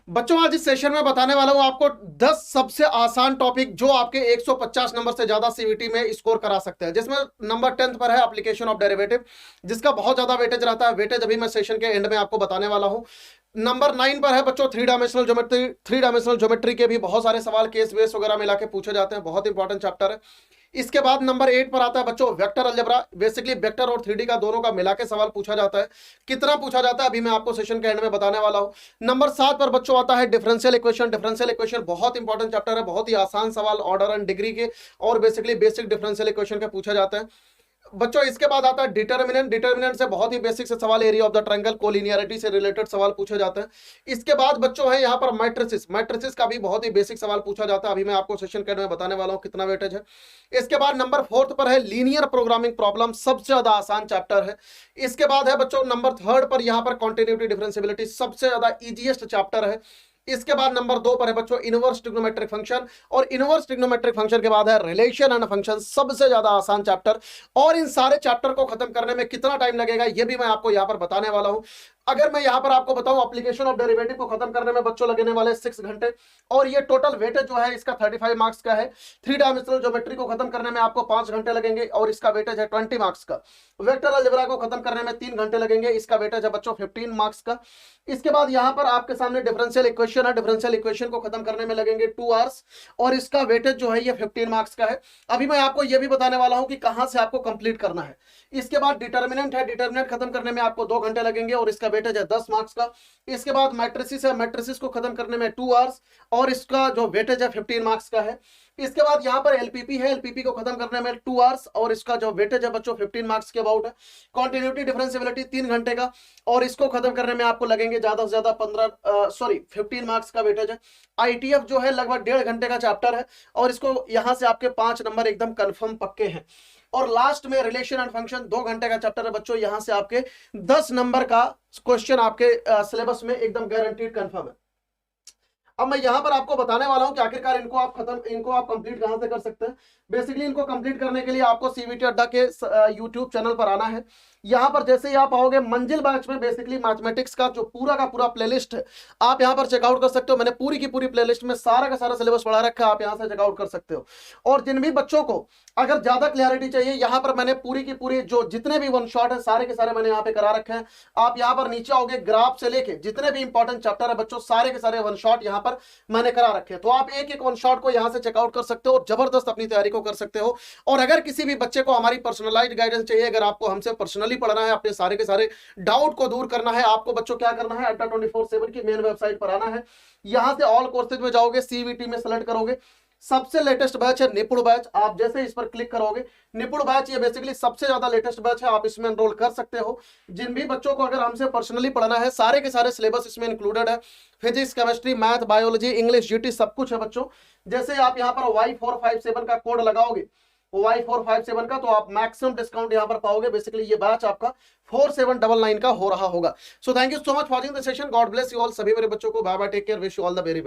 बच्चों आज इस सेशन में बताने वाला हूं आपको 10 सबसे आसान टॉपिक जो आपके 150 नंबर से ज्यादा सीवीटी में स्कोर करा सकते हैं, जिसमें नंबर 10 पर है एप्लीकेशन ऑफ डेरिवेटिव, जिसका बहुत ज्यादा वेटेज रहता है। वेटेज अभी मैं सेशन के एंड में आपको बताने वाला हूं। नंबर 9 पर है बच्चों three dimensional geometry. Three dimensional geometry के भी बहुत सारे सवाल केस बेस वगैरह मिला के पूछे जाते हैं, बहुत इंपॉर्टेंट चैप्टर है। इसके बाद नंबर 8 पर आता है बच्चों वेक्टर अलजेब्रा। बेसिकली वेक्टर और 3D का दोनों का मिला के सवाल पूछा जाता है। कितना पूछा जाता है अभी मैं आपको सेशन के एंड में बताने वाला हूं। नंबर 7 पर बच्चों आता है डिफरेंशियल इक्वेशन। डिफरेंशियल इक्वेशन बहुत इंपॉर्टेंट चैप्टर है, बहुत ही आसान सवाल ऑर्डर एंड डिग्री के और बेसिकली बेसिक डिफरेंशियल इक्वेशन के पूछा जाता है बच्चों। इसके बाद आता है डिटर्मिनेंट। डिटर्मिनेंट से बहुत ही बेसिक से सवाल, area of the triangle, collinearity से रिलेटेड सवाल पूछे जाते हैं। इसके बाद बच्चों है यहाँ पर मैट्रिसेस। मैट्रिसेस का भी बहुत ही बेसिक सवाल पूछा जाता है, अभी मैं आपको सेशन के में बताने वाला हूँ कितना वेटेज है। इसके बाद नंबर 4 पर है लीनियर प्रोग्रामिंग प्रॉब्लम, सबसे ज्यादा आसान चैप्टर है। इसके बाद है बच्चों नंबर 3 पर यहाँ पर कॉन्टिन्यूटी डिफरेंशियबिलिटी, सबसे ज्यादा इजीएस्ट चैप्टर है। इसके बाद नंबर 2 पर है बच्चों इनवर्स ट्रिग्नोमेट्रिक फंक्शन, और इनवर्स ट्रिग्नोमेट्रिक फंक्शन के बाद है रिलेशन एंड फंक्शन, सबसे ज्यादा आसान चैप्टर। और इन सारे चैप्टर को खत्म करने में कितना टाइम लगेगा ये भी मैं आपको यहां पर बताने वाला हूं। अगर मैं यहां पर आपको बताऊं एप्लीकेशन ऑफ डेरिवेटिव को खत्म करने में बच्चों लगने वाले 6 घंटे, और ये टोटल वेटेज जो है इसका 35 मार्क्स का है। थ्री डायमेंशनल ज्योमेट्री को खत्म करने में आपको 5 घंटे लगेंगे और इसका वेटेज है 20 मार्क्स का। वेक्टर अलजेब्रा को खत्म करने में 3 घंटे लगेंगे, इसका वेटेज है बच्चों 15 मार्क्स का। इसके बाद यहां पर आपके सामने डिफरेंशियल इक्वेशन है। डिफरेंशियल इक्वेशन को खत्म करने में लगेंगे 2 आवर्स और इसका वेटेज जो है ये 15 मार्क्स का है। अभी मैं आपको ये भी बताने वाला हूं कि कहां से आपको कंप्लीट करना है। इसके बाद डिटर्मिनेंट है। डिटर्मिनेंट खत्म करने में आपको 2 घंटे लगेंगे और इसका वेटेज है 10 मार्क्स का। इसके बाद मैट्रिसेस है। मैट्रिसेस को खत्म करने में 2 आवर्स और इसका जो वेटेज है 15 मार्क्स का है। इसके बाद यहां पर एलपीपी है। एलपीपी को खत्म करने में 2 आवर्स और इसका जो वेटेज है बच्चों 15 मार्क्स के अबाउट है। कॉन्टिन्यूटी डिफरेंशियबिलिटी 3 घंटे का और इसको खत्म करने में आपको लगेंगे ज्यादा से ज्यादा 15 मार्क्स का वेटेज है। आईटीएफ जो है लगभग 1.5 घंटे का चैप्टर है और इसको यहां से आपके 5 नंबर एकदम कंफर्म पक्के हैं। और लास्ट में रिलेशन एंड फंक्शन 2 घंटे का चैप्टर है बच्चों, यहां से आपके 10 नंबर का क्वेश्चन आपके सिलेबस में एकदम गारंटीड कंफर्म है। अब मैं यहां पर आपको बताने वाला हूं कि आखिरकार इनको आप कंप्लीट कहां से कर सकते हैं। बेसिकली इनको कंप्लीट करने के लिए आपको सीवीटी अड्डा के यूट्यूब चैनल पर आना है। यहां पर जैसे ही आप आओगे मंजिल बैच में बेसिकली मैथमेटिक्स का जो पूरा का पूरा प्लेलिस्ट है आप यहां पर चेकआउट कर सकते हो। मैंने पूरी की पूरी प्लेलिस्ट में सारा का सारा सिलेबस पढ़ा रखा है, आप यहां से चेकआउट कर सकते हो। और जिन भी बच्चों को अगर ज्यादा क्लियरिटी चाहिए, यहां पर मैंने पूरी की पूरी जो जितने भी वन शॉट है सारे के सारे मैंने यहाँ पे करा रखे हैं। आप यहाँ पर नीचे आओगे, ग्राफ से लेके जितने भी इंपॉर्टेंट चैप्टर है बच्चों सारे के सारे वन शॉट यहाँ पर मैंने करा रखे हैं। तो आप एक एक वन शॉट को यहाँ से चेकआउट कर सकते हो और जबरदस्त अपनी तैयारी को कर सकते हो। और अगर किसी भी बच्चे को हमारी पर्सनलाइज्ड गाइडेंस चाहिए, अगर आपको हमसे पर्सनली पढ़ना है, अपने सारे के सारे डाउट को दूर करना है, आपको बच्चों क्या करना है, अड्डा 24/7 की मेन वेबसाइट पर आना है। यहां से ऑल कोर्सेज में जाओगे, सीवीटी में सेलेक्ट करोगे, सबसे लेटेस्ट बैच है निपुण बैच। आप जैसे इस पर क्लिक करोगे, निपुण बैच ये बेसिकली सबसे ज्यादा लेटेस्ट बैच है, आप इसमें एनरोल कर सकते हो। जिन भी बच्चों को अगर हमसे पर्सनली पढ़ना है सारे के सारे सिलेबस इसमें इंक्लूडेड है। Physics, chemistry, math, biology, English, GT सब कुछ है बच्चों। जैसे आप यहाँ पर Y457 का कोड लगाओगे, Y457 का, तो आप मैक्सिमम डिस्काउंट यहां पर पाओगे। बेसिकली ये बैच आपका 4799 का हो रहा होगा। So thank you so much watching the session. God bless you all. सभी मेरे बच्चों को bye bye, take care, wish you all the very best.